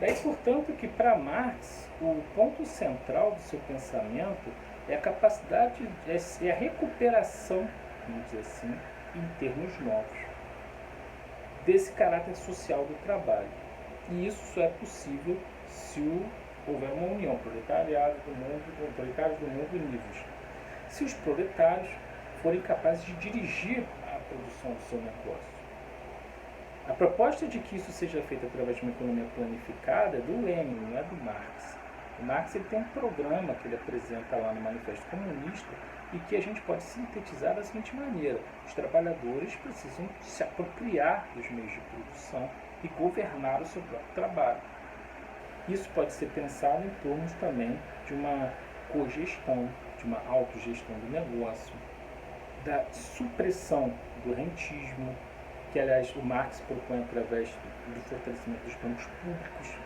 Daí, portanto, que para Marx, o ponto central do seu pensamento é a capacidade, é a recuperação, vamos dizer assim, em termos novos, desse caráter social do trabalho. E isso só é possível se houver uma união, proletários do mundo unidos. Se os proletários forem capazes de dirigir a produção do seu negócio. A proposta de que isso seja feito através de uma economia planificada é do Lenin, não é do Marx. O Marx ele tem um programa que ele apresenta lá no Manifesto Comunista e que a gente pode sintetizar da seguinte maneira: os trabalhadores precisam se apropriar dos meios de produção e governar o seu próprio trabalho. Isso pode ser pensado em termos também de uma cogestão, de uma autogestão do negócio, da supressão do rentismo, que aliás o Marx propõe através do fortalecimento dos bancos públicos,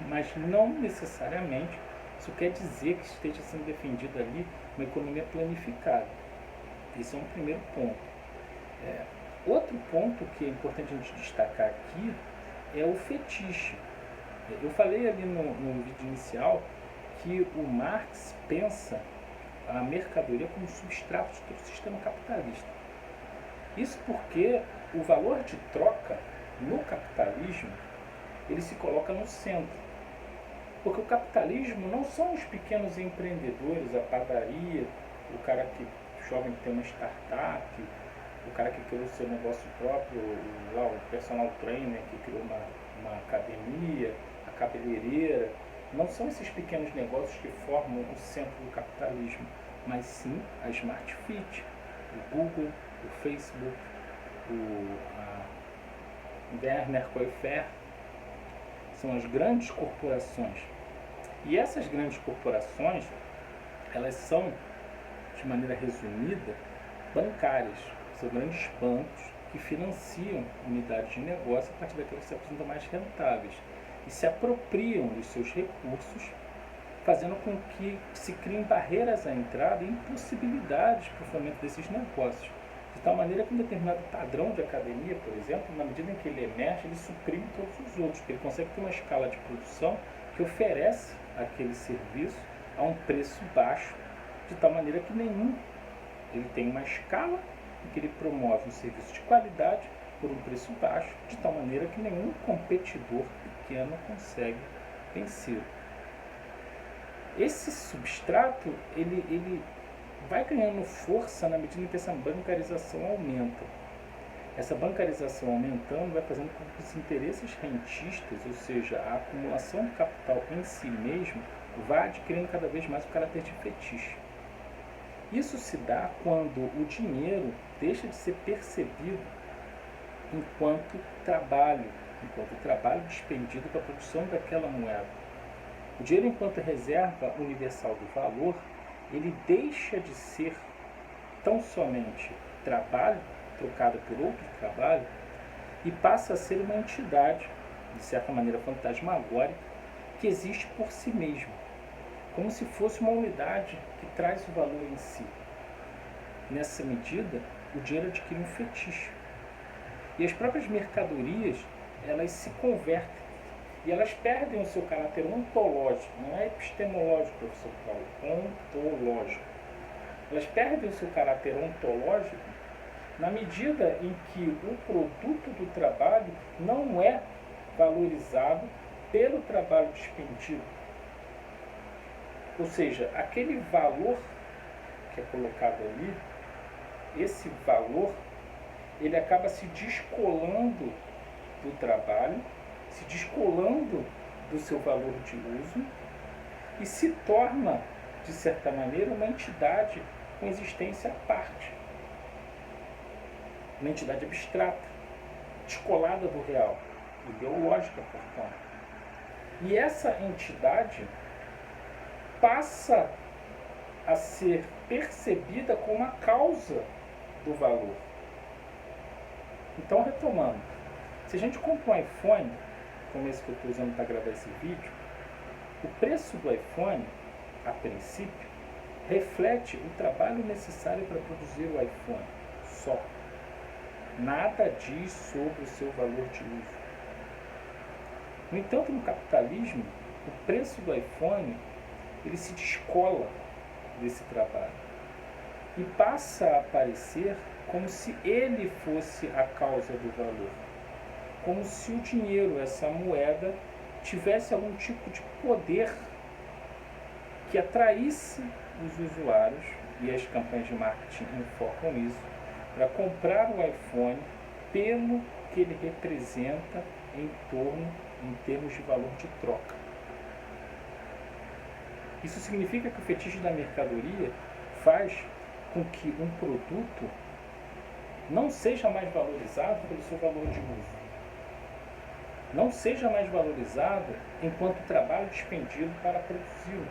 mas não necessariamente isso quer dizer que esteja sendo defendida ali uma economia planificada. Esse é um primeiro ponto. Outro ponto que é importante a gente destacar aqui é o fetiche. Eu falei ali no vídeo inicial que o Marx pensa a mercadoria como substrato de todo o sistema capitalista. Isso porque o valor de troca no capitalismo ele se coloca no centro. Porque o capitalismo não são os pequenos empreendedores, a padaria, o cara que jovem que tem uma startup, o cara que criou seu negócio próprio, lá, o personal trainer que criou uma academia, a cabeleireira. Não são esses pequenos negócios que formam o centro do capitalismo, mas sim a Smart Fit, o Google, o Facebook, a Werner Coifer. São as grandes corporações. E essas grandes corporações, elas são, de maneira resumida, bancárias. São grandes bancos que financiam unidades de negócio a partir daquelas que se apresentam mais rentáveis e se apropriam dos seus recursos, fazendo com que se criem barreiras à entrada e impossibilidades para o fomento desses negócios. De tal maneira que um determinado padrão de academia, por exemplo, na medida em que ele emerge, ele suprime todos os outros, porque ele consegue ter uma escala de produção que oferece aquele serviço a um preço baixo, de tal maneira que ele tem uma escala em que ele promove um serviço de qualidade por um preço baixo, de tal maneira que nenhum competidor pequeno consegue vencer. Esse substrato, ele vai ganhando força na medida em que essa bancarização aumenta. Essa bancarização aumentando vai fazendo com que os interesses rentistas, ou seja, a acumulação do capital em si mesmo, vá adquirindo cada vez mais o caráter de fetiche. Isso se dá quando o dinheiro deixa de ser percebido enquanto trabalho despendido para a produção daquela moeda. O dinheiro, enquanto reserva universal do valor, ele deixa de ser tão somente trabalho trocado por outro trabalho e passa a ser uma entidade, de certa maneira fantasmagórica, que existe por si mesmo, como se fosse uma unidade que traz o valor em si. Nessa medida, o dinheiro adquire um fetiche. E as próprias mercadorias, elas se convertem e elas perdem o seu caráter ontológico, não é epistemológico, professor Paulo, ontológico. Elas perdem o seu caráter ontológico na medida em que o produto do trabalho não é valorizado pelo trabalho despendido. Ou seja, aquele valor que é colocado ali, esse valor, ele acaba se descolando do trabalho, se descolando do seu valor de uso e se torna, de certa maneira, uma entidade com existência à parte. Uma entidade abstrata, descolada do real, ideológica, portanto. E essa entidade passa a ser percebida como a causa do valor. Então, retomando, se a gente compra um iPhone, como esse que eu estou usando para gravar esse vídeo, o preço do iPhone, a princípio, reflete o trabalho necessário para produzir o iPhone só. Nada diz sobre o seu valor de uso. No entanto, no capitalismo, o preço do iPhone ele se descola desse trabalho e passa a aparecer como se ele fosse a causa do valor, como se o dinheiro, essa moeda, tivesse algum tipo de poder que atraísse os usuários, e as campanhas de marketing enfocam isso, para comprar o iPhone pelo que ele representa em termos de valor de troca. Isso significa que o fetiche da mercadoria faz com que um produto não seja mais valorizado pelo seu valor de uso, não seja mais valorizado enquanto trabalho despendido para produzi-lo,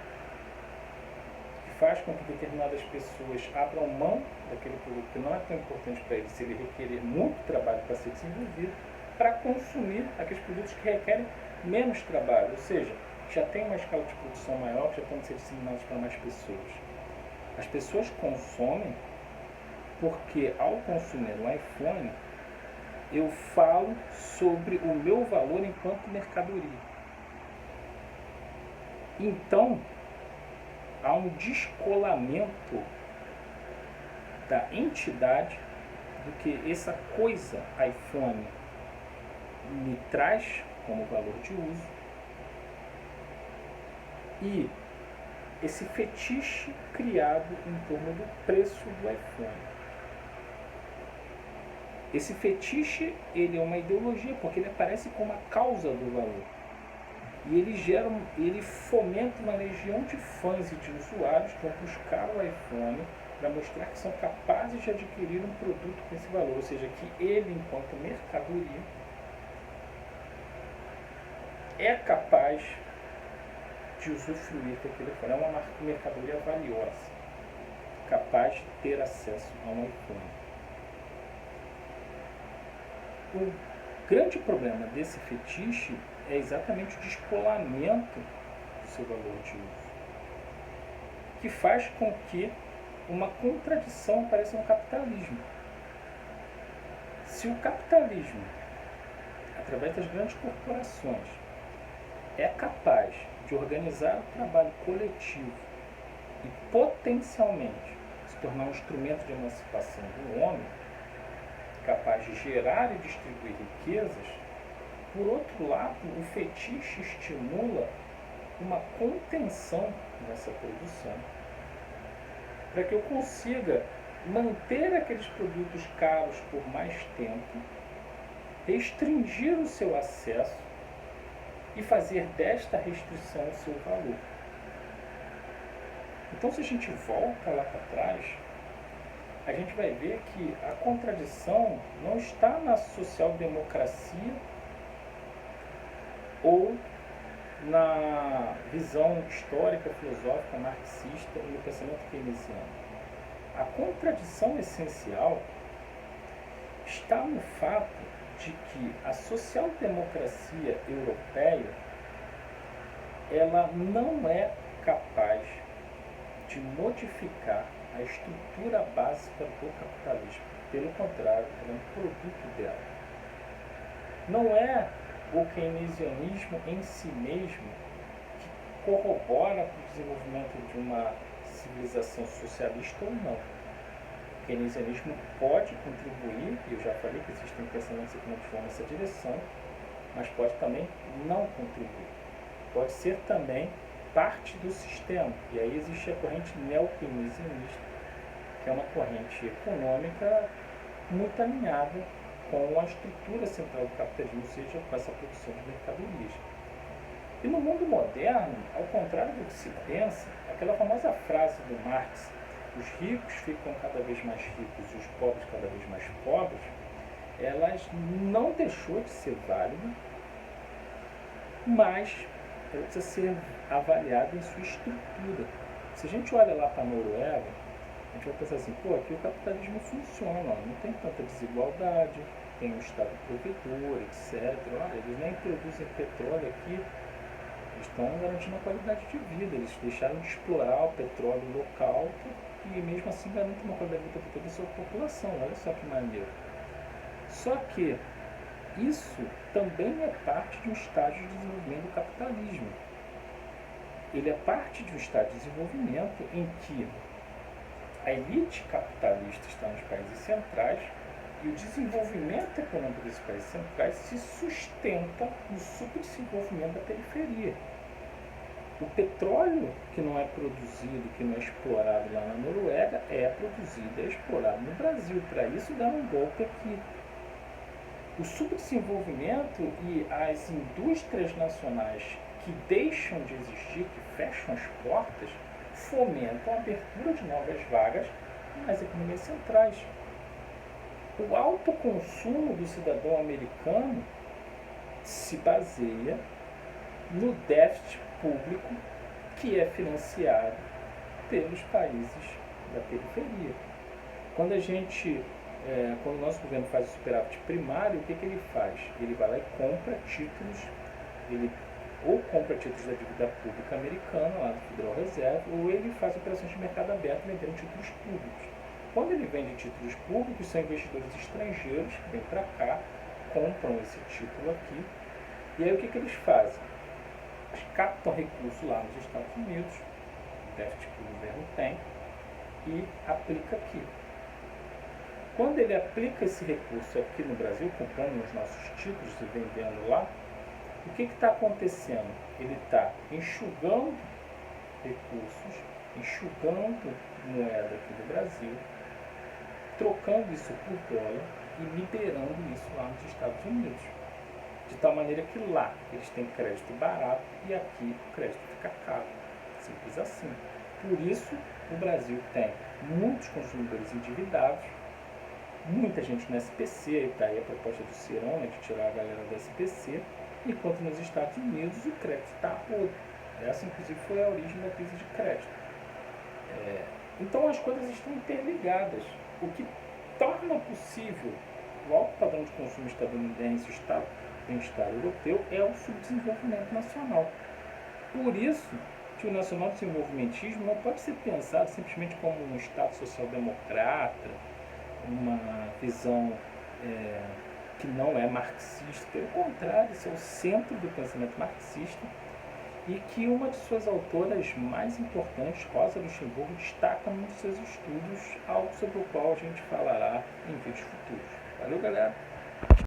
que faz com que determinadas pessoas abram mão daquele produto que não é tão importante para eles, se ele requerer muito trabalho para ser desenvolvido, para consumir aqueles produtos que requerem menos trabalho, ou seja, já tem uma escala de produção maior, que já podem ser disseminados para mais pessoas. As pessoas consomem porque, ao consumir um iPhone, eu falo sobre o meu valor enquanto mercadoria. Então, há um descolamento da entidade do que essa coisa iPhone me traz como valor de uso e esse fetiche criado em torno do preço do iPhone. Esse fetiche, ele é uma ideologia, porque ele aparece como a causa do valor. E ele fomenta uma legião de fãs e de usuários que vão buscar o iPhone para mostrar que são capazes de adquirir um produto com esse valor, ou seja, que ele, enquanto mercadoria, é capaz de usufruir daquele iPhone. É uma mercadoria valiosa, capaz de ter acesso a um iPhone. O grande problema desse fetiche é exatamente o descolamento do seu valor de uso, que faz com que uma contradição apareça no capitalismo. Se o capitalismo, através das grandes corporações, é capaz de organizar o trabalho coletivo e potencialmente se tornar um instrumento de emancipação do homem, capaz de gerar e distribuir riquezas, por outro lado, o fetiche estimula uma contenção nessa produção, para que eu consiga manter aqueles produtos caros por mais tempo, restringir o seu acesso e fazer desta restrição o seu valor. Então, se a gente volta lá para trás, a gente vai ver que a contradição não está na social-democracia ou na visão histórica, filosófica, marxista e no pensamento keynesiano. A contradição essencial está no fato de que a social-democracia europeia ela não é capaz de modificar a estrutura básica do capitalismo. Pelo contrário, ela é um produto dela. Não é o keynesianismo em si mesmo que corrobora para o desenvolvimento de uma civilização socialista ou não. O keynesianismo pode contribuir, e eu já falei que existem pensamentos econômicos que vão nessa direção, mas pode também não contribuir. Pode ser também parte do sistema. E aí existe a corrente neo-keynesianista, que é uma corrente econômica muito alinhada com a estrutura central do capitalismo, ou seja, com essa produção de mercadorias. E no mundo moderno, ao contrário do que se pensa, aquela famosa frase do Marx, os ricos ficam cada vez mais ricos e os pobres cada vez mais pobres, ela não deixou de ser válida, mas ela precisa ser avaliada em sua estrutura. Se a gente olha lá para a Noruega, a gente vai pensar assim, pô, aqui o capitalismo funciona, não tem tanta desigualdade, tem um Estado provedor, etc. Olha, eles nem produzem petróleo aqui, eles estão garantindo a qualidade de vida, eles deixaram de explorar o petróleo local e mesmo assim garantem uma qualidade de vida para toda a sua população. Olha só que maneiro. Só que isso também é parte de um estágio de desenvolvimento do capitalismo. Ele é parte de um estágio de desenvolvimento em que a elite capitalista está nos países centrais e o desenvolvimento econômico desses países centrais se sustenta no subdesenvolvimento da periferia. O petróleo que não é produzido, que não é explorado lá na Noruega, é produzido, é explorado no Brasil. Para isso, dá um golpe aqui. O subdesenvolvimento e as indústrias nacionais que deixam de existir, que fecham as portas, fomentam a abertura de novas vagas nas economias centrais. O alto consumo do cidadão americano se baseia no déficit público que é financiado pelos países da periferia. Quando o nosso governo faz o superávit primário, o que ele faz? Ele vai lá e compra títulos, ele ou compra títulos da dívida pública americana, lá do Federal Reserve, ou ele faz operações de mercado aberto vendendo títulos públicos. Quando ele vende títulos públicos, são investidores estrangeiros que vêm para cá, compram esse título aqui, e aí o que eles fazem? Eles captam recursos lá nos Estados Unidos, o déficit que o governo tem, e aplica aqui. Quando ele aplica esse recurso aqui no Brasil, comprando os nossos títulos e vendendo lá, o que está acontecendo? Ele está enxugando recursos, enxugando moeda aqui do Brasil, trocando isso por dólar e liberando isso lá nos Estados Unidos. De tal maneira que lá eles têm crédito barato e aqui o crédito fica caro. Simples assim. Por isso, o Brasil tem muitos consumidores endividados, muita gente no SPC, daí a proposta do Cirão, né, de tirar a galera do SPC, enquanto nos Estados Unidos o crédito está podre. Essa, inclusive, foi a origem da crise de crédito. Então, as coisas estão interligadas. O que torna possível o alto padrão de consumo estadunidense e o bem-estar europeu é o subdesenvolvimento nacional. Por isso que o nacional-desenvolvimentismo não pode ser pensado simplesmente como um Estado social-democrata, uma visão que não é marxista. Pelo contrário, isso é o centro do pensamento marxista e que uma de suas autoras mais importantes, Rosa Luxemburgo, destaca num de seus estudos, algo sobre o qual a gente falará em vídeos futuros. Valeu, galera!